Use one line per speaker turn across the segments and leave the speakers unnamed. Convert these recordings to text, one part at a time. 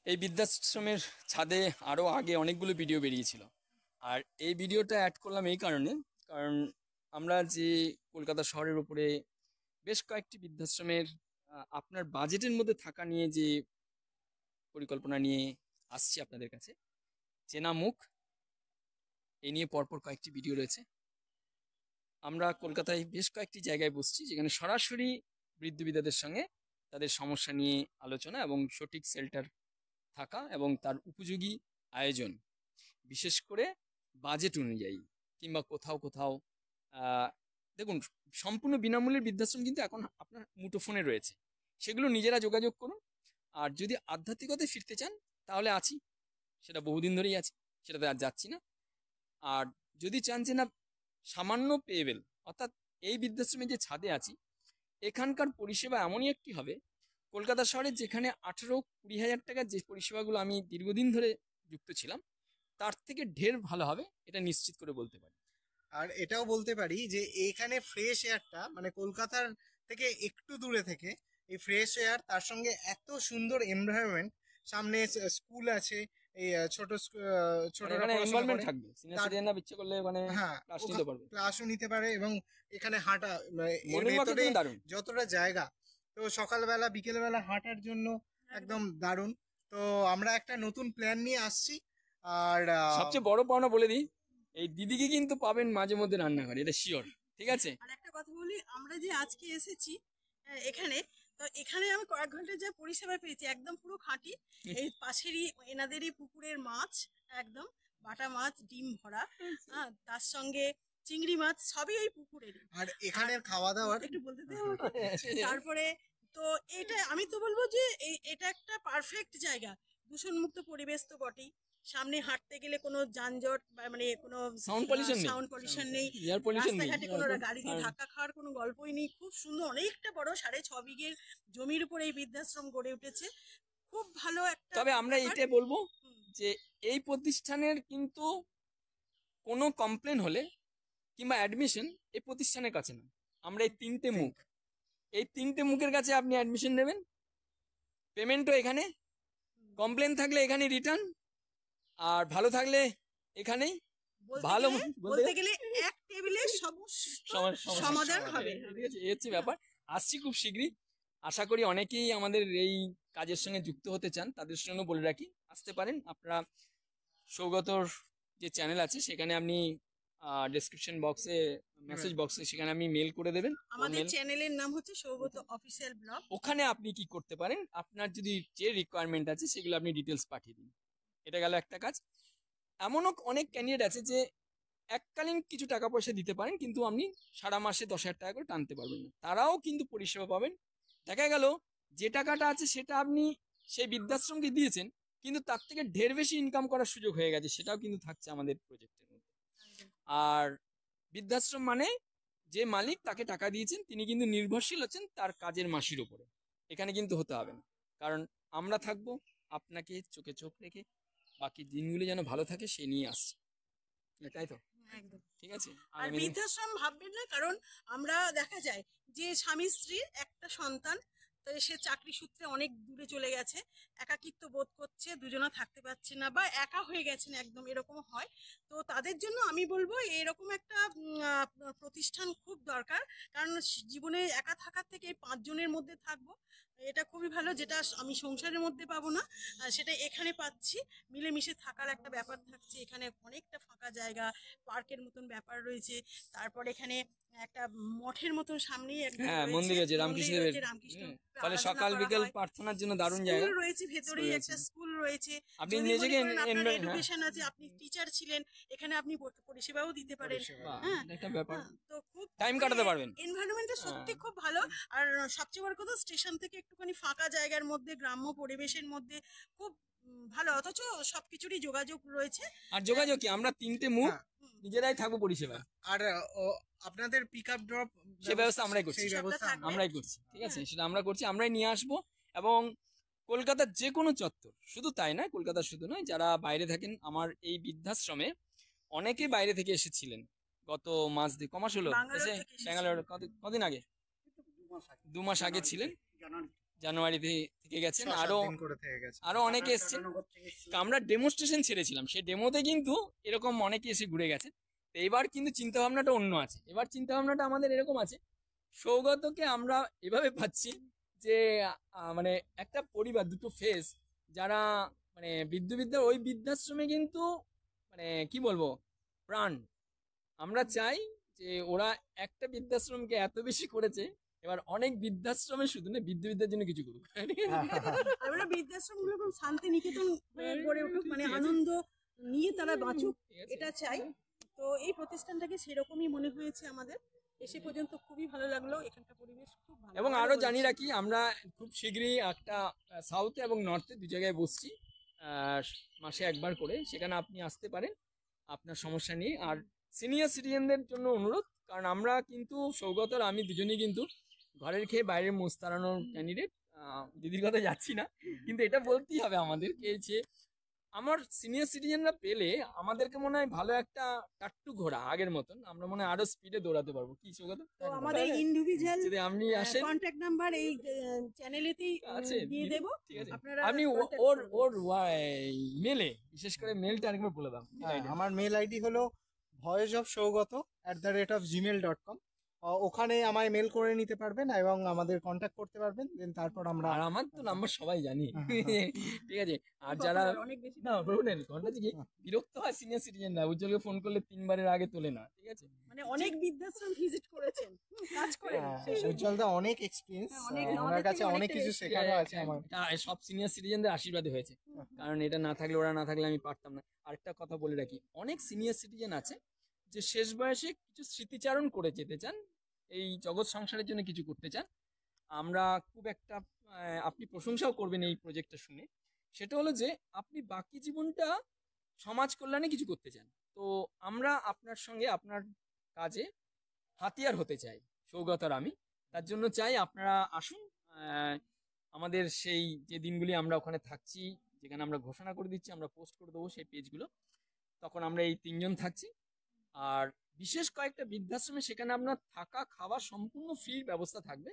এই বৃদ্ধাশ্রমের ছাদে আরও আগে অনেকগুলো ভিডিও বেরিয়েছিল। আর এই ভিডিওটা অ্যাড করলাম এই কারণে, কারণ আমরা যে কলকাতা শহরের উপরে বেশ কয়েকটি বৃদ্ধাশ্রমের আপনার বাজেটের মধ্যে থাকা নিয়ে যে পরিকল্পনা নিয়ে আসছি আপনাদের কাছে, চেনা মুখ এই নিয়ে পরপর কয়েকটি ভিডিও রয়েছে। আমরা কলকাতায় বেশ কয়েকটি জায়গায় বসছি যেখানে সরাসরি বৃদ্ধ বিদ্যাদের সঙ্গে তাদের সমস্যা নিয়ে আলোচনা এবং সঠিক শেল্টার থাকা এবং তার উপযোগী আয়োজন, বিশেষ করে বাজেট অনুযায়ী কিংবা কোথাও কোথাও দেখুন, সম্পূর্ণ বিনামূল্যের বৃদ্ধাশ্রম কিন্তু এখন আপনার মুঠোফোনে রয়েছে, সেগুলো নিজেরা যোগাযোগ করুন। আর যদি আধ্যাত্মিকতায় ফিরতে চান তাহলে আছি, সেটা বহুদিন ধরেই আছে, সেটাতে আর যাচ্ছি না। আর যদি চান যে না সামান্য পেয়েবেল, অর্থাৎ এই বৃদ্ধাশ্রমে যে ছাদে আছি এখানকার পরিষেবা এমনই একটি হবে, কলকাতা শহরে যেখানে 18-20 হাজার টাকার যে পরিষেবাগুলো আমি দীর্ঘদিন ধরে যুক্ত ছিলাম তার থেকে ঢের ভালো হবে, এটা নিশ্চিত করে বলতে পারি।
আর এটাও বলতে পারি যে এখানে ফ্রেশ এয়ারটা, মানে কলকাতার থেকে একটু দূরে থেকে এই ফ্রেশ এয়ার, তার সঙ্গে এত সুন্দর এনভায়রনমেন্ট, সামনে স্কুল আছে, এই ছোটরা পড়াশোনা করে
থাকবে, সিনিয়র সিটিজেনরা ইচ্ছে করলে মানে
হ্যাঁ
ক্লাস নিতে পারবে,
ক্লাসও নিতে পারে। এবং এখানে হাঁটা, এর ভেতরে যতটা জায়গা, তো সকালবেলা বিকেলবেলা হাঁটার জন্য একদম দারুণ। তো আমরা একটা নতুন প্ল্যান নিয়ে আসছি। আর
সবচেয়ে বড় পাওনা বলে দিই, এই দিদিকে কিন্তু পাবেন মাঝে মধ্যে রান্নাঘরে, এটা শিওর, ঠিক আছে?
আর একটা কথা বলি, আমরা যে আজকে এসেছি এখানে, তো এখানে আমি কয়েক ঘন্টা যা পরিষেবা পেয়েছি একদম পুরো খাঁটি, এই পাশেরই এনাদেরই পুকুরের মাছ, একদম বাটা মাছ, ডিম ভরা, হ্যাঁ, তার সঙ্গে চিংড়ি মাছ, সবই এই পুকুরের।
আর এখানের খাওয়া দাওয়ার
একটু বলতে দেবো। তারপরে তো এটা আমি তো বলবো যে এটা একটা পারফেক্ট জায়গা, দূষণ মুক্ত পরিবেশ তো বটেই, সামনে হাঁটতে গেলে কোনো যানজট মানে কোনো
সাউন্ড
পলিউশন নেই,
এয়ার পলিউশন নেই,
রাস্তাঘাটে কোনো গাড়িতে ধাক্কা খাওয়ার কোনো গল্পই নেই। খুব সুন্দর, অনেকটা বড় 6.5 বিঘের জমির উপরে এই বৃদ্ধাশ্রম গড়ে উঠেছে, খুব ভালো একটা।
তবে আমরা এইটাই বলবো যে এই প্রতিষ্ঠানের কিন্তু কোনো কমপ্লেন হলে কিংবা অ্যাডমিশন এই প্রতিষ্ঠানের কাছে না, আমরা এই তিনটে মুখের কাছে আপনি অ্যাডমিশন নেবেন, পেমেন্টও এখানে, কমপ্লেন থাকলে এখানে রিটার্ন, আর ভালো থাকলে এখানেই। ভালো
বলতে গেলে এক টেবিলে সমাধান হবে,
ঠিক আছে? এই হচ্ছে ব্যাপার। আসছি খুব শীঘ্রই, আশা করি অনেকেই আমাদের এই কাজের সঙ্গে যুক্ত হতে চান, তাদের সঙ্গে বলে রাখি আসতে পারেন। আপনারা সৌগতর যে চ্যানেল আছে সেখানে আপনি ডেসক্রিপশন বক্সে, মেসেজ বক্সে সেখানে আপনি মেল করে দেবেন।
আমাদের চ্যানেলের নাম হচ্ছে সৌগত অফিসিয়াল ব্লগ।
ওখানে আপনি কি করতে পারেন, আপনার যদি যে রিকোয়ারমেন্ট আছে সেগুলো আপনি ডিটেলস পাঠিয়ে দিন। এটা গেল একটা কাজ। এমনও অনেক ক্যান্ডিডেট আছে যে এককালীন কিছু টাকা পয়সা দিতে পারেন, কিন্তু আপনি সারা মাসে 10,000 টাকা করে টানতে পারবেন না, তারাও কিন্তু পরিষেবা পাবেন। দেখা গেল যে টাকাটা আছে সেটা আপনি সেই বৃদ্ধাশ্রমকে দিয়েছেন, কিন্তু তার থেকে ঢের বেশি ইনকাম করার সুযোগ হয়ে গেছে, সেটাও কিন্তু থাকছে আমাদের প্রজেক্টের মধ্যে। আর বৃদ্ধাশ্রম মানে যে মালিক তাকে টাকা দিয়েছেন তিনি কিন্তু নির্ভরশীল হচ্ছেন তার কাজের মাসির উপরে, এখানে কিন্তু হতে হবে না, কারণ আমরা থাকবো আপনাকে চোখে চোখ রেখে, বাকি দিনগুলো যেন ভালো থাকে সেই নিয়ে আসছে, তাই তো?
একদম
ঠিক আছে।
আর বৃদ্ধাশ্রম ভাববেন না, কারণ আমরা দেখা যায় যে স্বামী স্ত্রীর একটা সন্তান, তো সে চাকরি সূত্রে অনেক দূরে চলে গেছে, একাকিত্ব বোধ করছে, দুজনা থাকতে পারছে না বা একা হয়ে গেছেন একদম, এরকম হয়। তো তাদের জন্য আমি বলবো এরকম একটা প্রতিষ্ঠান খুব দরকার, কারণ জীবনে একা থাকার থেকে 5 জনের মধ্যে থাকবো, এটা খুবই ভালো, যেটা আমি সংসারের মধ্যে পাবো না সেটা এখানে পাচ্ছি। মিলেমিশে থাকার একটা ব্যাপার থাকছে, এখানে অনেকটা ফাঁকা জায়গা, পার্কের মতন ব্যাপার রয়েছে, তারপর এখানে একটা মঠের মতন সামনেই একটা
মন্দির আছে রামকৃষ্ণদেবের, ফলে সকাল বিকেল প্রার্থনার জন্য দারুণ জায়গা
রয়েছে, ভেতরেই একটা স্কুল রয়েছে,
আপনি
নিজেকে এডুকেশন আছে, আপনি টিচার ছিলেন, এখানে আপনি পরিষেবাও দিতে পারেন, হ্যাঁ, একটা ব্যাপার, তো খুব
টাইম কাটাতে পারবেন।
এনভায়রনমেন্টটা সত্যি খুব ভালো। আর সবচেয়ে বড় কথা, স্টেশন থেকে একটুখানি ফাঁকা জায়গার মধ্যে, গ্রাম্য পরিবেশের মধ্যে, খুব ভালো, অথচ সবকিছুরই যোগাযোগ রয়েছে।
আর যোগাযোগ কি, আমরা তিনটে মুখ নিজেরাই থাকবো পরিষেবা,
আর আপনাদের পিক আপ ড্রপ
সেই ব্যবস্থা আমরাই করছি, ঠিক আছে? সেটা আমরা করছি, আমরাই নিয়ে আসবো। এবং কলকাতার যে কোনো চত্বর, শুধু তাই নয়, কলকাতা শুধু নয়, যারা বাইরে থাকেন, আমার এই বৃদ্ধাশ্রমে অনেকে বাইরে থেকে এসেছিলেন গত কমাস হলো এসে, ব্যাঙ্গালোর কদিন আগে, 2 মাস আগে ছিলেন, জানুয়ারি থেকে গেছেন,
6-7
আরো
দিন করে থেকে গেছে।
আরো অনেকে এসছেন। আমরা ডেমোস্ট্রেশন ছেড়েছিলাম, সেই ডেমোতে কিন্তু এরকম অনেকে এসে ঘুরে গেছে। তো এবার কিন্তু চিন্তা ভাবনাটা অন্য আছে। এবার চিন্তা ভাবনাটা আমাদের এরকম আছে, সৌগতকে আমরা এভাবে পাচ্ছি যে মানে একটা পরিবার, দুটো ফেস, যারা মানে বিদ্যার ওই বৃদ্ধাশ্রমে কিন্তু মানে কি বলবো প্রাণ। আমরা চাই যে ওরা একটা বৃদ্ধাশ্রমকে এত বেশি করেছে, এবার অনেক বৃদ্ধাশ্রমে শুধু না বিদ্যার জন্য কিছু করুক।
আমরা বৃদ্ধাশ্রম গুলো খুব শান্তি নিকেতন গড়ে উঠুক, মানে আনন্দ নিয়ে তারা বাঁচুক, এটা চাই। তো এই প্রতিষ্ঠানটাকে সেরকমই মনে হয়েছে আমাদের, এসে পর্যন্ত খুবই ভালো লাগলো, এখানকার পরিবেশ খুব ভালো।
এবং আরো জানি রাখি, আমরা খুব শীঘ্রই একটা সাউথে এবং নর্থে দু জায়গায় বসছি মাসে একবার করে, সেখানে আপনি আসতে পারেন আপনার সমস্যা নিয়ে। আর সিনিয়র সিটিজেনদের জন্য অনুরোধ, কারণ আমরা কিন্তু সৌগত আর আমি দুজনেই কিন্তু ঘরের খেয়ে বাইরের মোষ তাড়ানোর ক্যান্ডিডেট। দিদির কথা যাচ্ছি না, কিন্তু এটা বলতেই হবে আমাদেরকে যে আমার সিনিয়র সিটিজেনরা পেলে আমাদেরকে মনে হয় ভালো একটা টাট্টু ঘোড়া আগের মতন, আমরা মনে হয় আরো স্পিডে দৌড়াতে পারবো। কি সৌগত?
তো আমাদের ইন্ডিভিজুয়াল
যদি আপনি আসেন,
কন্টাক্ট নাম্বার এই চ্যানেলেতেই
আছে
দিয়ে দেব,
ঠিক আছে।
আপনারা
আপনি ওর মেলে, বিশেষ করে মেলটা আরেকবার বলে দাও।
আমার মেল আইডি হলো voiceofsaugata@gmail.com। ওখানে আমায় মেল করে নিতে পারবেন এবং আমাদের কন্ট্যাক্ট করতে পারবেন, দেন তারপর আমরা।
আর আমার তো নাম্বার সবাই জানি, ঠিক আছে। আর যারা
অনেক বেশি
না প্রবলেম ঘন্টা থেকে বিরক্ত হয় সিনিয়র সিটিজেনরা, উজ্জ্বলকে ফোন করলে 3বারের আগে তোলে না, ঠিক আছে।
মানে অনেক বৃদ্ধাশ্রম ভিজিট করেছেন, কাজ করেন।
উজ্জ্বলদা অনেক এক্সপেরিয়েন্স,
অনেক,
ওনার
আমাদের
কাছে
থেকে
অনেক
অনেকটা
কিছু
বেশি।
শেখারও আছে আমার।
সব সিনিয়র সিটিজেনদের আশীর্বাদে হয়েছে, কারণ এটা না থাকলে, ওরা না থাকলে আমি পারতাম না। আরেকটা কথা বলে রাখি, অনেক সিনিয়র সিটিজেন আছে যে শেষ বয়সে কিছু স্মৃতিচারণ করে যেতে চান, এই জগৎ সংসারের জন্য কিছু করতে চান। আমরা খুব একটা আপনি প্রশংসাও করবেন এই প্রজেক্টটা শুনে, সেটা হলো যে আপনি বাকি জীবনটা সমাজ কল্যাণে কিছু করতে চান। তো আমরা আপনার সঙ্গে আপনার কাজে হাতিয়ার হতে চাই, সৌগত আর আমি। তার জন্য চাই আপনারা আসুন। আমাদের সেই যে দিনগুলি আমরা ওখানে থাকছি, যেখানে আমরা ঘোষণা করে দিচ্ছি, আমরা পোস্ট করে দেবো সেই পেজগুলো, তখন আমরা এই 3জন থাকছি। আর বিশেষ কয়েকটা বৃদ্ধাশ্রমে সেখানে আপনার থাকা খাওয়া সম্পূর্ণ ফ্রির ব্যবস্থা থাকবে,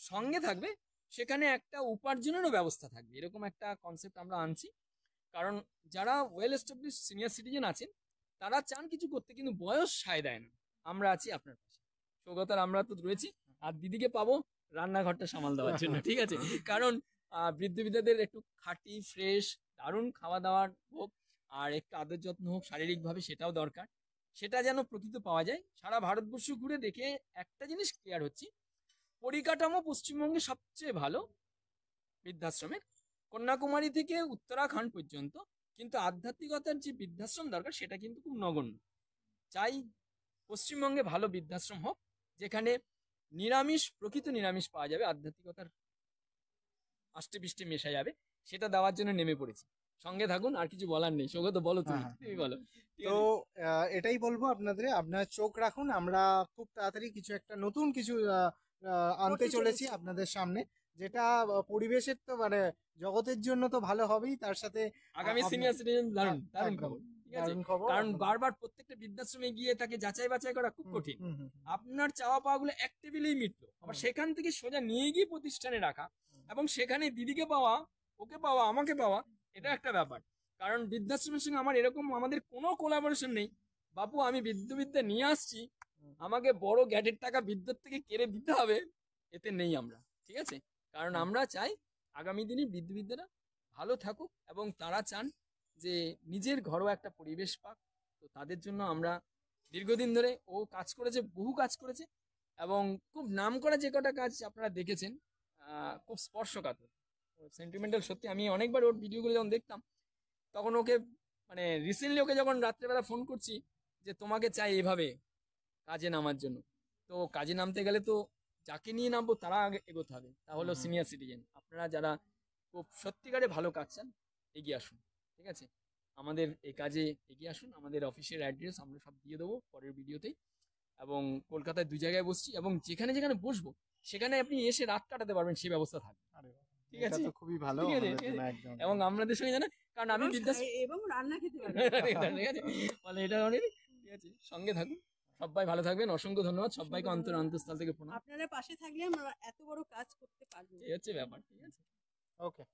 সঙ্গে থাকবে সেখানে একটা উপার্জনেরও ব্যবস্থা থাকবে। এরকম একটা কনসেপ্ট আমরা আনছি, কারণ যারা ওয়েল এস্টাবলিশ সিনিয়র সিটিজেন আছেন তারা চান কিছু করতে, কিন্তু বয়স সায় দেয় না। আমরা আছি আপনার পাশে, সৌগতার আমরা তো রয়েছি। আর দিদিকে পাবো রান্নাঘরটা সামাল দেওয়ার জন্য, ঠিক আছে। কারণ বৃদ্ধদের একটু খাঁটি ফ্রেশ দারুণ খাওয়া দাওয়ার হোক, আর একটু আদর যত্ন হোক শারীরিকভাবে, সেটাও দরকার। সেটা যেন প্রকৃত পাওয়া যায়। সারা ভারতবর্ষ ঘুরে দেখে একটা জিনিস ক্লিয়ার হচ্ছে, পরিকাঠামো পশ্চিমবঙ্গে সবচেয়ে ভালো বৃদ্ধাশ্রমের, কন্যাকুমারী থেকে উত্তরাখণ্ড পর্যন্ত, কিন্তু আধ্যাত্মিকতার যে বৃদ্ধাশ্রম দরকার সেটা কিন্তু খুব নগণ্য। চাই পশ্চিমবঙ্গে ভালো বৃদ্ধাশ্রম হোক, যেখানে নিরামিষ, প্রকৃত নিরামিষ পাওয়া যাবে, আধ্যাত্মিকতার আষ্টে পৃষ্ঠে মেশা যাবে, সেটা দেওয়ার জন্য নেমে পড়েছি। সঙ্গে থাকুন, আর কিছু বলার নেই। সৌগত বলো, তুমি বলো।
তো এটাই বলবো আপনাদের, আপনার চোখ রাখুন, আমরা খুব তাড়াতাড়ি কিছু একটা নতুন কিছু আনতে চলেছি আপনাদের সামনে, যেটা পরিবেশের তো মানে জগতের জন্য তো ভালো হবেই, তার সাথে
আগামী সিনিয়র সিটিজেন দারুণ দারুণ খবর, ঠিক আছে।
খবর।
কারণ বারবার প্রত্যেকটা বৃদ্ধাশ্রমে গিয়ে তাকে যাচাই বাছাই করা খুব কঠিন। আপনার চাওয়া পাওয়া গুলো এক টেবিলেই মিটলো, আবার সেখান থেকে সোজা নিয়ে গিয়ে প্রতিষ্ঠানে রাখা, এবং সেখানে দিদিকে পাওয়া, ওকে পাওয়া, আমাকে পাওয়া, এটা একটা ব্যাপার। কারণ বৃদ্ধাশ্রমের সঙ্গে আমার এরকম আমাদের কোনো কোলাবোরেশন নেই। বাপু আমি বিদ্যা নিয়ে আসছি, আমাকে বড় গ্যাটের টাকা বিদ্যুৎ থেকে কেড়ে দিতে হবে, এতে নেই আমরা, ঠিক আছে। কারণ আমরা চাই আগামী দিনে বিদ্যারা ভালো থাকুক, এবং তারা চান যে নিজের ঘরোয়া একটা পরিবেশ পাক। তো তাদের জন্য আমরা দীর্ঘদিন ধরে, ও কাজ করেছে, বহু কাজ করেছে, এবং খুব নাম করা যে কটা কাজ আপনারা দেখেছেন, খুব স্পর্শকাতর, সেন্টিমেন্টাল। সত্যি আমি অনেকবার ওর ভিডিওগুলো যখন দেখতাম, তখন ওকে মানে রিসেন্টলি ওকে যখন রাত্রেবেলা ফোন করছি যে তোমাকে চাই এভাবে কাজে নামার জন্য, তো কাজে নামতে গেলে তো যাকে নিয়ে নামবো তারা আগে এগোতে হবে, তাহলে সিনিয়র সিটিজেন। আপনারা যারা খুব সত্যিকারে ভালো কাজ চান, এগিয়ে আসুন, ঠিক আছে। আমাদের এই কাজে এগিয়ে আসুন। আমাদের অফিসের অ্যাড্রেস আমরা সব দিয়ে দেবো পরের ভিডিওতেই, এবং কলকাতায় 2 জায়গায় বসছি, এবং যেখানে যেখানে বসবো সেখানে আপনি এসে রাত কাটাতে পারবেন, সেই ব্যবস্থা থাকবে, ঠিক আছে।
খুবই ভালো,
এবং আপনাদের সঙ্গে জানা, কারণ আমি
এবং রান্না খেতে পারবেন,
ঠিক আছে, মানে এটা অনেক, ঠিক আছে। সঙ্গে থাকুন, সবাই ভালো থাকবেন, অসংখ্য ধন্যবাদ সবাইকে, অন্তঃস্থল থেকে প্রণাম।
আপনারা পাশে থাকলে আমরা এত বড় কাজ করতে পারবো।
এই হচ্ছে ব্যাপার, ঠিক আছে।
ওকে।